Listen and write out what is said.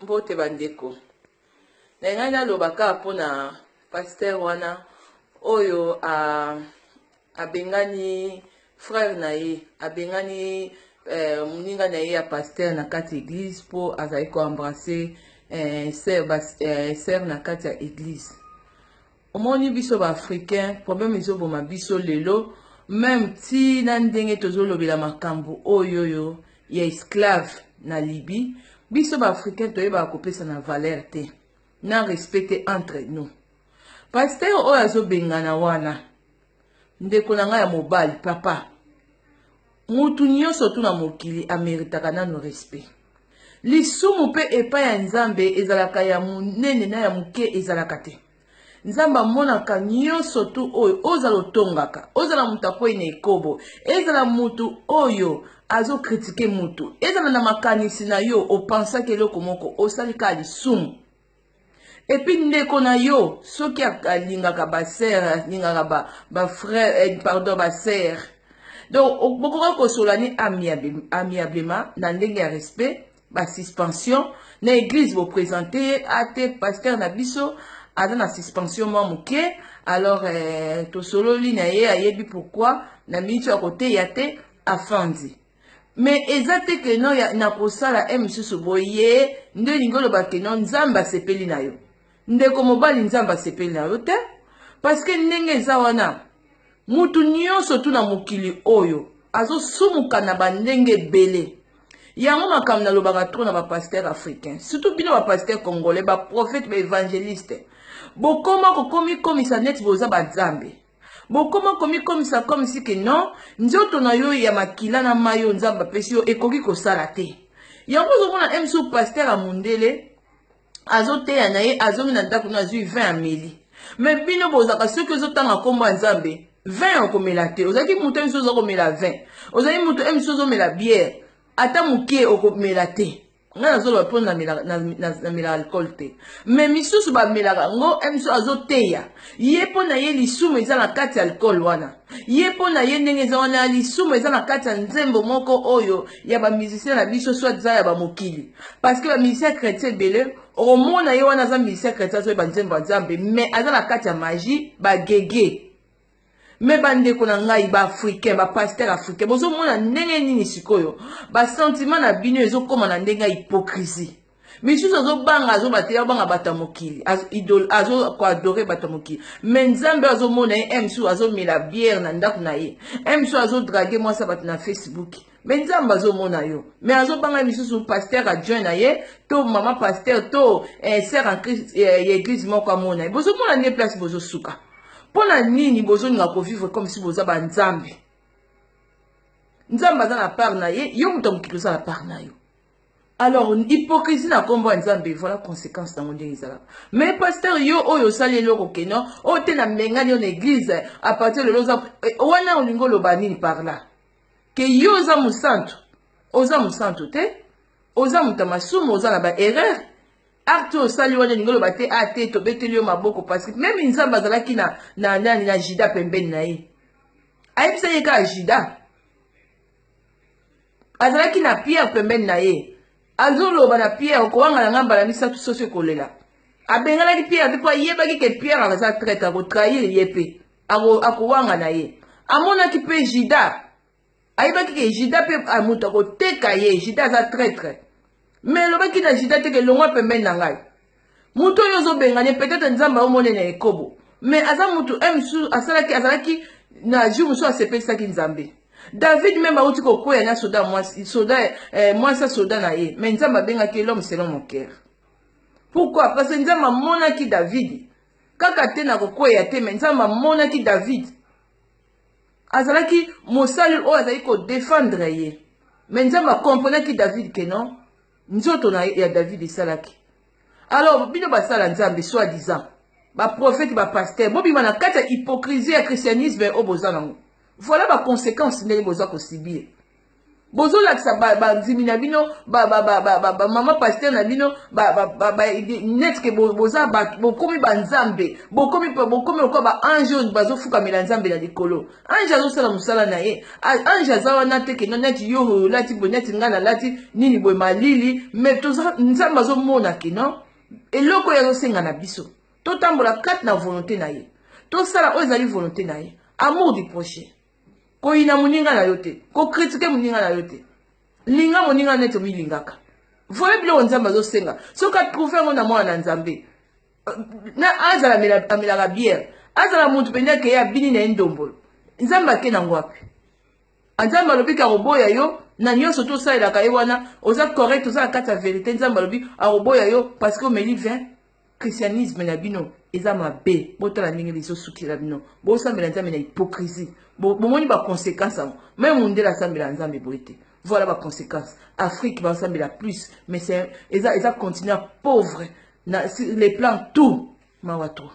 Mbote bandeko. Na ngai na lobaka pona pasteur wana oyo abengani frère na ye, abengani muninga na ye ya pasteur na kati église po azali ko embrasser sœur na kati ya église. Omoni biso ba africain problème ezoboma biso lelo même ti na ndenge tozolobela makambo oyo ya esclave na Libye. Biso ba africain toyeba kopesa na valeur te na respecter entre nous. Pasteur oyo azobengana wana ndeko na ngai ya mobali papa mutu nyonso tu na mokili ameritaka nano respect. Lisumu pe epa ya Nzambe ezalaka ya munene na ya muke ezalaka te. Nzamba monaka nyonso tu oyo ozala otongaka ozala mutu akwei na ekobo ezala mutu oyo azo kritike mutu ezala na makanisi na yo opensaki eloko moko osalika lisumu. Epi ndeko na yo soki alingaka ba sœur alingaka ba frère pardon ba sœur donc bokoka kosolani amiablement na ndenge ya respect ba suspension na église bo présenter ate pasteur na biso aza na suspension mwa muke alors tosololi na ye ayebi pourquoi na miniti ya kote ya te afandi. Mais ezate ke no na kosala misusu boye nde lingolo ke no Nzamba sepeli na yo. Ndeko mobali Nzamba sepeli na yo te parce que ndenge eza wana mutu nyonso tu na mokili oyo azosumuka na bandenge bele. Yango makambo na lobaka trop na ba pasteur africain surtout bino ba pasteur congolais ba prophète ba évangéliste. Bokoma kokomi komisa net boza ba Nzambe. Bokoma komi komisa comme si que non nzoto na yo ya makila na mayo Nzamba pesi yo ekoki kosala te. Yango zomona emsu pasteur a mundele azoteya na ye azongi na ndako na zui 20 ameli. Mais bino bozaka soki ozotanga komba Nzambe 20 okomela te. Ozaki mutu emsu ozokomela 20. Ozaki mutu emsu ozomela bière. Ata muke okomela te. Nga nazolo bapon na mela alcool te. Mais misusu ba melaka ngo emsu azoteya. Ye po na ye lisumu eza na kati alcool wana. Ye po na ye ndenge eza wana lisumu eza na kati nzembo moko oyo ya ba musicien na biso soit za ya ba mokili. Parce que ba musicien chrétien belé au mona ye wana za musicien chrétien so ba nzembo Nzambe mais aza na kati ya magie ba gege. Me bandeko na ngai ba africain ba pasteur africain bozo mona ndenge nini sikoyo ba sentiment na bino ezokoma na ndenge hypocrisie. Misusu azobanga azobateya banga batamokili azo ko adorer batamokili. Mais Nzambe azomona emsu azomela bière na ndako na ye. Emsu azodraguer moi ça bat na Facebook. Mais Nzambe azomona yo. Mais azobanga misusu pasteur adjoint na ye to mama pasteur to sœur en Christ église moko amona. Bozo mona ne place bozo suka. Pona nini bozo nga ko vivre comme si boza ba Nzambe. Nzambe aza na part na ye, yo muto mokili oza na part na yo. Alors hypocrisie na kombo Nzambe voilà conséquence dans mon ezala. Mais pasteur yo oyo sali eloko keno, o te na mengani yo na église à partir de loza wana olingo loba nini par là. Que yo oza musantu te, oza mutamasumu oza na ba erreur. Acte au sali wana ngolo bate ate to betelio maboko parce que même Nzamba zalaki na jida pembeni na ye. Ayebisa ye ka jida. Azalaki na pierre pembeni na ye. Azoloba na pierre ko wanga na ngamba na misatu soso kolela. Abengalaki pierre pe yebaki ke pierre akaza traite ko trahir yepe. Ako wanga na ye. Amona ki pe jida. Ayebaki ke jida pe amuta ko teka ye jida za traître. Mais le qui n'a jida te que l'on peut na ngai. Muto yozo bengane peut-être Nzamba omone na ekobo. Mais aza mutu emsu azalaki na ju muso asepe sa ki Nzambe. David même auti ko koya na soda moi sa soda na ye. Mais Nzamba benga ki l'homme selon mon cœur. Pourquoi? Parce que Nzamba mona ki David. Kaka te na ko koya te mais Nzamba mona ki David. Azalaki mosali o azali ko défendre ye. Mais Nzamba comprenait ki David que non. Nzoto na ya David esalaki. Alors bino basala Nzambe soi-disant ba prophète ba pasteur bobi mana kata hypocrisie ya christianisme o bozana. Voilà ba conséquence ndenge boza ko sibie. bozo lakisa ba zimi na bino mama pasteur na bino net ke boza bokomi banzambe bokomi ko ba ange bazo fukamela nzambe na likolo ange azosala musala na ye ange aza wana te ke neti yo lati bo neti ngana lati nini boye malili mais nzambe azomona ke non eloko oyo azosenga na biso totambola kati na volonté na ye tosala oyo ezali volonté na ye amour du prochain koyina moninga na yo te kokritike moninga na yo te linga moninga neti omilingaka voye biloko nzambe azosenga soki atrouve yango na mwana na nzambe na azala amelaka biere azala mutu mpenza eke ye abini na ye ndombolo nzambe ake nango wapi nzambe alobi akoboya yo na nyonso tosalelaka ye wana oza correct oza na kati ya verité nzambe alobi akoboya yo parce que omeli vin christianisme na bino eza mabe botala ndenge bizosukila bino bosambela nzambe na hypocrisie bomoni baconséquence yango même mundele asambela nzambe boye te voilà baconséquence afrique basambela plus mais eza continent pauvre sur les plans tout mawa toi